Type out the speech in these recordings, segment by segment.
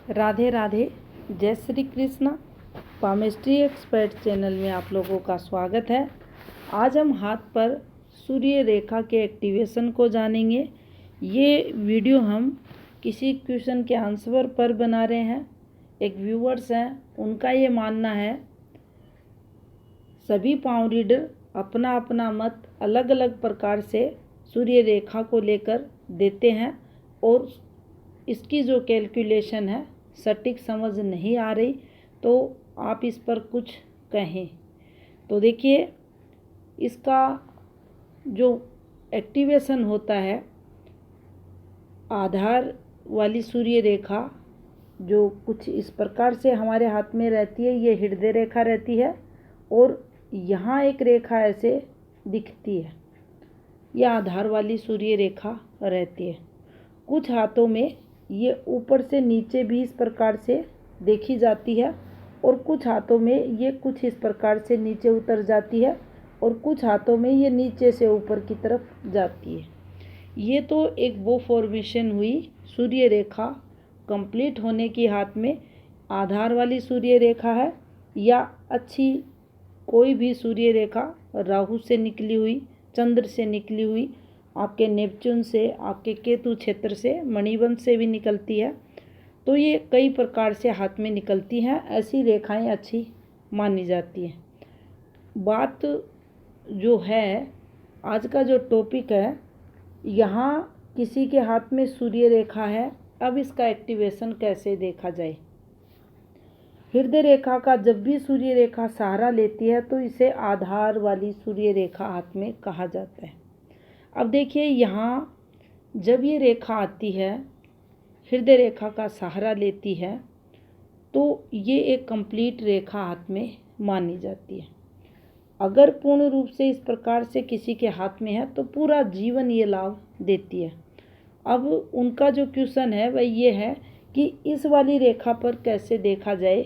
राधे राधे, जय Shri Krishna. Palmistry expert channel में आप लोगों का स्वागत है। आज हम हाथ पर सूर्य रेखा के एक्टिवेशन को जानेंगे। ये वीडियो हम किसी क्वेश्चन के आंसर पर बना रहे हैं। एक व्यूअर्स हैं, उनका ये मानना है सभी पावर रीडर अपना अपना मत अलग अलग प्रकार से सूर्य रेखा को लेकर देते हैं और इसकी जो कैलकुलेशन है सटीक समझ नहीं आ रही, तो आप इस पर कुछ कहें। तो देखिए, इसका जो एक्टिवेशन होता है, आधार वाली सूर्य रेखा जो कुछ इस प्रकार से हमारे हाथ में रहती है, ये हृदय रेखा रहती है और यहाँ एक रेखा ऐसे दिखती है, यह आधार वाली सूर्य रेखा रहती है। कुछ हाथों में ये ऊपर से नीचे भी इस प्रकार से देखी जाती है और कुछ हाथों में ये कुछ इस प्रकार से नीचे उतर जाती है और कुछ हाथों में ये नीचे से ऊपर की तरफ जाती है। ये तो एक वो फॉर्मेशन हुई सूर्य रेखा कंप्लीट होने की। हाथ में आधार वाली सूर्य रेखा है या अच्छी कोई भी सूर्य रेखा राहु से निकली हुई, चंद्र से निकली हुई, आपके नेपच्यून से, आपके केतु क्षेत्र से, मणिबंध से भी निकलती है, तो ये कई प्रकार से हाथ में निकलती हैं। ऐसी रेखाएं अच्छी मानी जाती हैं। बात जो है, आज का जो टॉपिक है, यहाँ किसी के हाथ में सूर्य रेखा है, अब इसका एक्टिवेशन कैसे देखा जाए। हृदय रेखा का जब भी सूर्य रेखा सहारा लेती है तो इसे आधार वाली सूर्य रेखा हाथ में कहा जाता है। अब देखिए, यहाँ जब ये रेखा आती है, हृदय रेखा का सहारा लेती है, तो ये एक कंप्लीट रेखा हाथ में मानी जाती है। अगर पूर्ण रूप से इस प्रकार से किसी के हाथ में है तो पूरा जीवन ये लाभ देती है। अब उनका जो क्वेश्चन है वह ये है कि इस वाली रेखा पर कैसे देखा जाए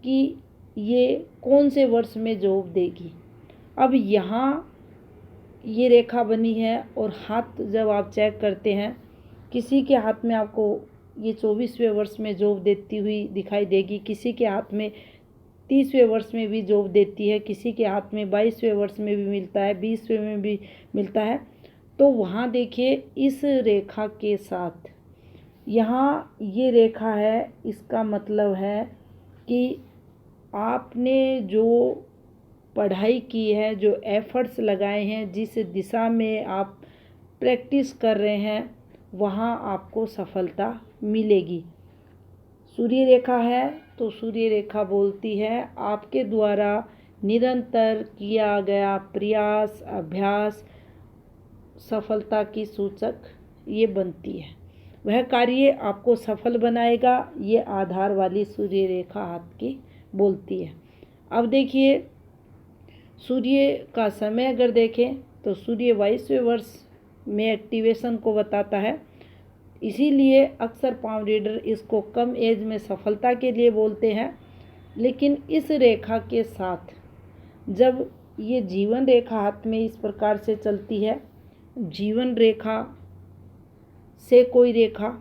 कि ये कौन से वर्ष में जॉब देगी। अब यहाँ ये रेखा बनी है और हाथ जब आप चेक करते हैं, किसी के हाथ में आपको ये 24वें वर्ष में जॉब देती हुई दिखाई देगी, किसी के हाथ में 30वें वर्ष में भी जॉब देती है, किसी के हाथ में 22वें वर्ष में भी मिलता है, 20वें में भी मिलता है। तो वहाँ देखिए, इस रेखा के साथ यहाँ ये रेखा है, इसका मतलब है कि आपने जो पढ़ाई की है, जो एफर्ट्स लगाए हैं, जिस दिशा में आप प्रैक्टिस कर रहे हैं, वहाँ आपको सफलता मिलेगी। सूर्य रेखा है तो सूर्य रेखा बोलती है आपके द्वारा निरंतर किया गया प्रयास, अभ्यास सफलता की सूचक ये बनती है। वह कार्य आपको सफल बनाएगा, ये आधार वाली सूर्य रेखा हाथ की बोलती है। अब देखिए, सूर्य का समय अगर देखें तो सूर्य 22वें वर्ष में एक्टिवेशन को बताता है। इसीलिए अक्सर पाम रीडर इसको कम एज में सफलता के लिए बोलते हैं। लेकिन इस रेखा के साथ जब ये जीवन रेखा हाथ में इस प्रकार से चलती है, जीवन रेखा से कोई रेखा,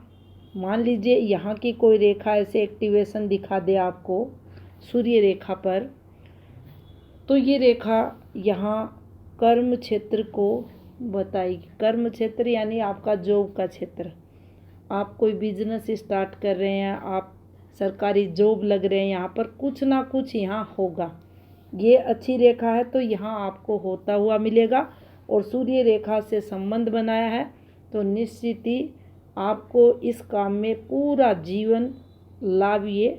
मान लीजिए यहाँ की कोई रेखा ऐसे एक्टिवेशन दिखा दे आपको सूर्य रेखा पर, तो ये रेखा यहाँ कर्म क्षेत्र को बताएगी। कर्म क्षेत्र यानी आपका जॉब का क्षेत्र। आप कोई बिजनेस स्टार्ट कर रहे हैं, आप सरकारी जॉब लग रहे हैं, यहाँ पर कुछ ना कुछ यहाँ होगा। ये अच्छी रेखा है तो यहाँ आपको होता हुआ मिलेगा और सूर्य रेखा से संबंध बनाया है तो निश्चित ही आपको इस काम में पूरा जीवन लाभ ये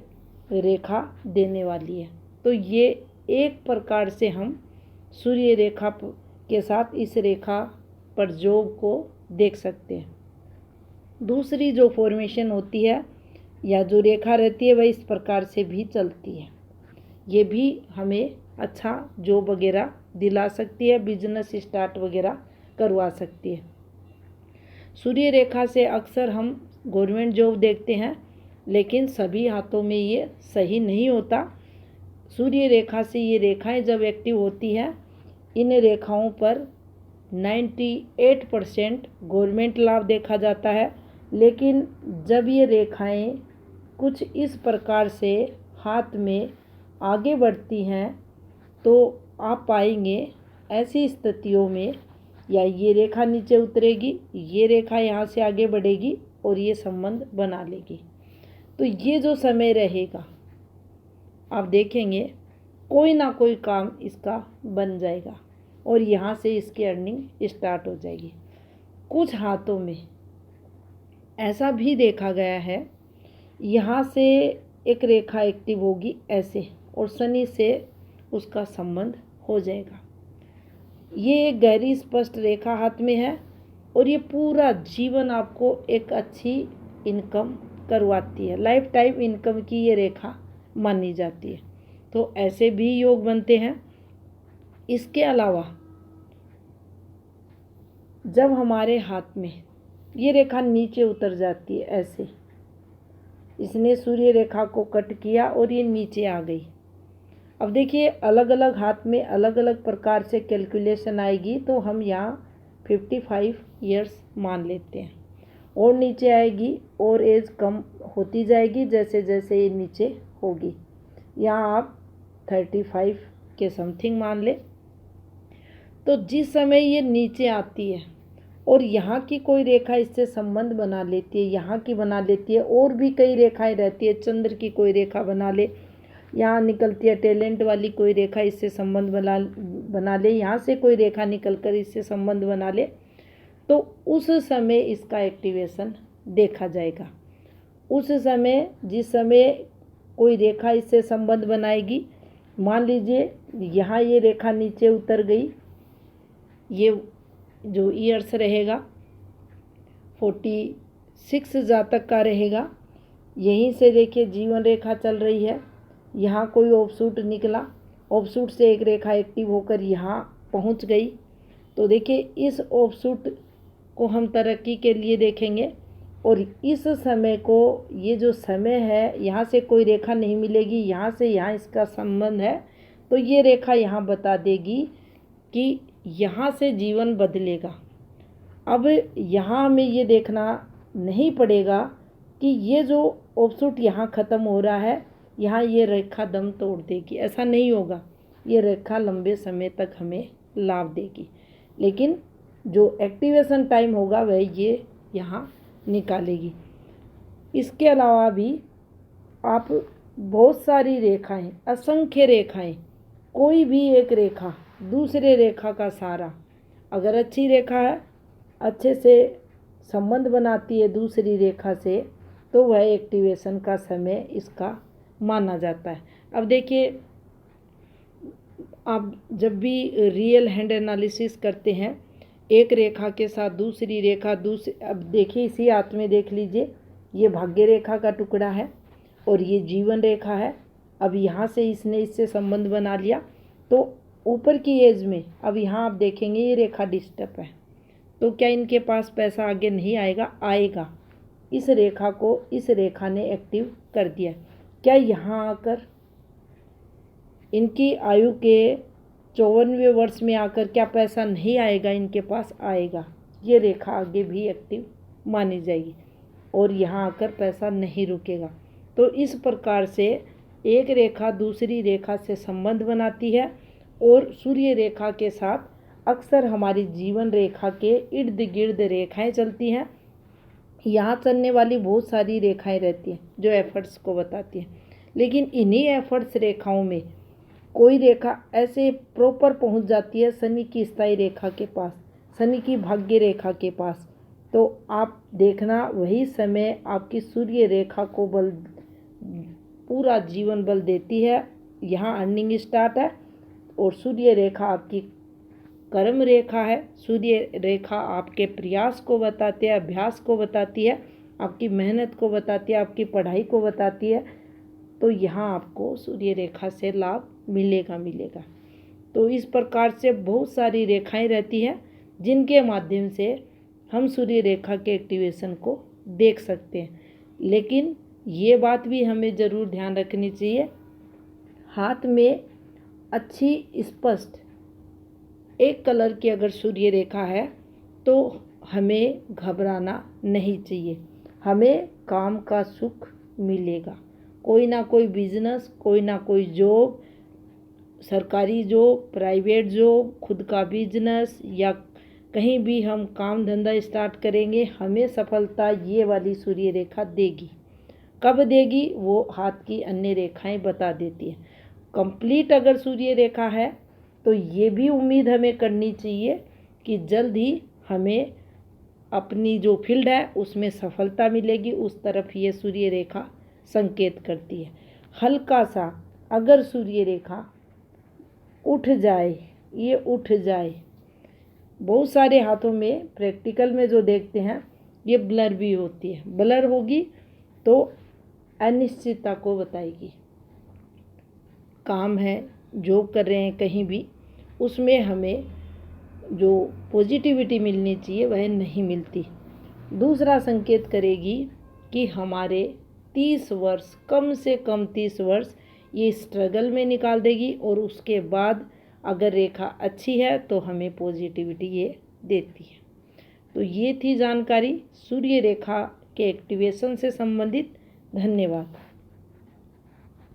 रेखा देने वाली है। तो ये एक प्रकार से हम सूर्य रेखा के साथ इस रेखा पर जॉब को देख सकते हैं। दूसरी जो फॉर्मेशन होती है या जो रेखा रहती है वह इस प्रकार से भी चलती है। ये भी हमें अच्छा जॉब वगैरह दिला सकती है, बिजनेस स्टार्ट वगैरह करवा सकती है। सूर्य रेखा से अक्सर हम गवर्नमेंट जॉब देखते हैं, लेकिन सभी हाथों में ये सही नहीं होता। सूर्य रेखा से ये रेखाएं जब एक्टिव होती हैं, इन रेखाओं पर 98% गवर्नमेंट लाभ देखा जाता है। लेकिन जब ये रेखाएं कुछ इस प्रकार से हाथ में आगे बढ़ती हैं तो आप पाएंगे ऐसी स्थितियों में या ये रेखा नीचे उतरेगी, ये रेखा यहाँ से आगे बढ़ेगी और ये संबंध बना लेगी। तो ये जो समय रहेगा आप देखेंगे कोई ना कोई काम इसका बन जाएगा और यहाँ से इसकी अर्निंग स्टार्ट हो जाएगी। कुछ हाथों में ऐसा भी देखा गया है, यहाँ से एक रेखा एक्टिव होगी ऐसे और शनि से उसका संबंध हो जाएगा। ये एक गहरी स्पष्ट रेखा हाथ में है और ये पूरा जीवन आपको एक अच्छी इनकम करवाती है। लाइफ टाइम इनकम की ये रेखा मानी जाती है। तो ऐसे भी योग बनते हैं। इसके अलावा जब हमारे हाथ में ये रेखा नीचे उतर जाती है ऐसे, इसने सूर्य रेखा को कट किया और ये नीचे आ गई। अब देखिए अलग अलग हाथ में अलग अलग प्रकार से कैलकुलेशन आएगी, तो हम यहाँ 55 इयर्स मान लेते हैं और नीचे आएगी और एज कम होती जाएगी जैसे जैसे ये नीचे होगी। यहाँ आप 35 के समथिंग मान ले। तो जिस समय ये नीचे आती है और यहाँ की कोई रेखा इससे संबंध बना लेती है, यहाँ की बना लेती है, और भी कई रेखाएं रहती है, चंद्र की कोई रेखा बना ले, यहाँ निकलती है टैलेंट वाली कोई रेखा इससे संबंध बना ले, यहाँ से कोई रेखा निकलकर इससे संबंध बना ले, तो उस समय इसका एक्टिवेशन देखा जाएगा। उस समय जिस समय कोई रेखा इससे संबंध बनाएगी, मान लीजिए यहाँ ये रेखा नीचे उतर गई, ये जो ईयर्स रहेगा 46 जातक का रहेगा। यहीं से देखिए जीवन रेखा चल रही है, यहाँ कोई ऑफशूट निकला, ऑफशूट से एक रेखा एक्टिव होकर यहाँ पहुँच गई। तो देखिए इस ऑफशूट को हम तरक्की के लिए देखेंगे और इस समय को, ये जो समय है यहाँ से कोई रेखा नहीं मिलेगी, यहाँ से यहाँ इसका संबंध है, तो ये रेखा यहाँ बता देगी कि यहाँ से जीवन बदलेगा। अब यहाँ हमें ये देखना नहीं पड़ेगा कि ये जो ऑफशूट यहाँ ख़त्म हो रहा है, यहाँ ये रेखा दम तोड़ देगी, ऐसा नहीं होगा। ये रेखा लंबे समय तक हमें लाभ देगी, लेकिन जो एक्टिवेशन टाइम होगा वह ये यहाँ निकालेगी। इसके अलावा भी आप बहुत सारी रेखाएं, असंख्य रेखाएं, कोई भी एक रेखा दूसरे रेखा का सहारा, अगर अच्छी रेखा है, अच्छे से संबंध बनाती है दूसरी रेखा से, तो वह एक्टिवेशन का समय इसका माना जाता है। अब देखिए आप जब भी रियल हैंड एनालिसिस करते हैं, एक रेखा के साथ दूसरी रेखा अब देखिए इसी हाथ में देख लीजिए, ये भाग्य रेखा का टुकड़ा है और ये जीवन रेखा है। अब यहाँ से इसने इससे संबंध बना लिया, तो ऊपर की एज में अब यहाँ आप देखेंगे ये रेखा डिस्टर्ब है, तो क्या इनके पास पैसा आगे नहीं आएगा? आएगा। इस रेखा को इस रेखा ने एक्टिव कर दिया। क्या यहाँ आकर इनकी आयु के 54वें वर्ष में आकर क्या पैसा नहीं आएगा? इनके पास आएगा। ये रेखा आगे भी एक्टिव मानी जाएगी और यहाँ आकर पैसा नहीं रुकेगा। तो इस प्रकार से एक रेखा दूसरी रेखा से संबंध बनाती है और सूर्य रेखा के साथ अक्सर हमारी जीवन रेखा के इर्द गिर्द रेखाएं चलती हैं। यहाँ चलने वाली बहुत सारी रेखाएं रहती हैं जो एफर्ट्स को बताती हैं, लेकिन इन्हीं एफर्ट्स रेखाओं में कोई रेखा ऐसे प्रॉपर पहुँच जाती है शनि की स्थायी रेखा के पास, शनि की भाग्य रेखा के पास, तो आप देखना वही समय आपकी सूर्य रेखा को बल, पूरा जीवन बल देती है। यहाँ अर्निंग स्टार्ट है और सूर्य रेखा आपकी कर्म रेखा है। सूर्य रेखा आपके प्रयास को बताती है, अभ्यास को बताती है, आपकी मेहनत को बताती है, आपकी पढ़ाई को बताती है। तो यहाँ आपको सूर्य रेखा से लाभ मिलेगा। तो इस प्रकार से बहुत सारी रेखाएं रहती हैं जिनके माध्यम से हम सूर्य रेखा के एक्टिवेशन को देख सकते हैं। लेकिन ये बात भी हमें ज़रूर ध्यान रखनी चाहिए, हाथ में अच्छी स्पष्ट एक कलर की अगर सूर्य रेखा है तो हमें घबराना नहीं चाहिए। हमें काम का सुख मिलेगा। कोई ना कोई बिजनेस, कोई ना कोई जॉब, सरकारी जॉब, प्राइवेट जॉब, खुद का बिजनेस या कहीं भी हम काम धंधा स्टार्ट करेंगे, हमें सफलता ये वाली सूर्य रेखा देगी। कब देगी वो हाथ की अन्य रेखाएं बता देती है। कंप्लीट अगर सूर्य रेखा है तो ये भी उम्मीद हमें करनी चाहिए कि जल्द ही हमें अपनी जो फील्ड है उसमें सफलता मिलेगी, उस तरफ ये सूर्य रेखा संकेत करती है। हल्का सा अगर सूर्य रेखा उठ जाए, ये उठ जाए, बहुत सारे हाथों में प्रैक्टिकल में जो देखते हैं ये ब्लर भी होती है। ब्लर होगी तो अनिश्चितता को बताएगी। काम है, जॉब कर रहे हैं कहीं भी, उसमें हमें जो पॉजिटिविटी मिलनी चाहिए वह नहीं मिलती। दूसरा संकेत करेगी कि हमारे 30 वर्ष, कम से कम 30 वर्ष ये स्ट्रगल में निकाल देगी, और उसके बाद अगर रेखा अच्छी है तो हमें पॉजिटिविटी ये देती है। तो ये थी जानकारी सूर्य रेखा के एक्टिवेशन से संबंधित। धन्यवाद।